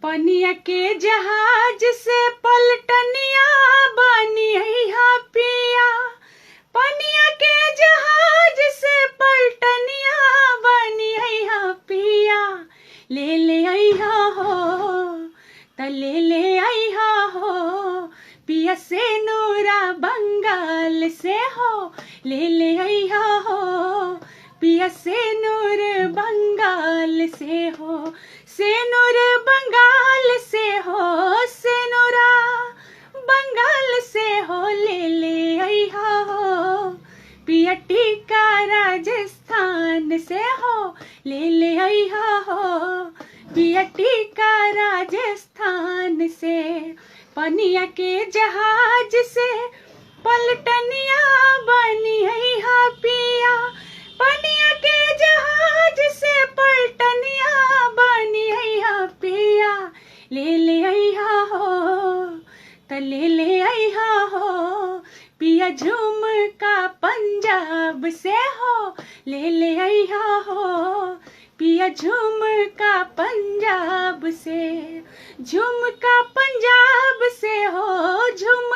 पनिया के जहाज से पलटनिया बनी है पिया। पनिया के जहाज से पलटनिया बनी है पिया। ले ले आइहा हो त ले आइहा हो पिया से नूरा बंगाल से हो। ले आइहा हो पिया से नूर बंगाल से हो। से नूर बंगाल से हो से नूरा बंगाल से हो। ले आइहा हो पिया टीका राजस्थान से हो। ले आइहा हो पिया टीका राजस्थान से। पनिया के जहाज से पलटनिया बनी है पिया। पनिया के जहाज से पलटनिया बनी है पिया। ले आइहा हो त ले आइहा हो पिया झुमका पंजाब से हो। ले आइहा हो पिया झुमका पंजाब से। झुमका पंजाब से हो झुमका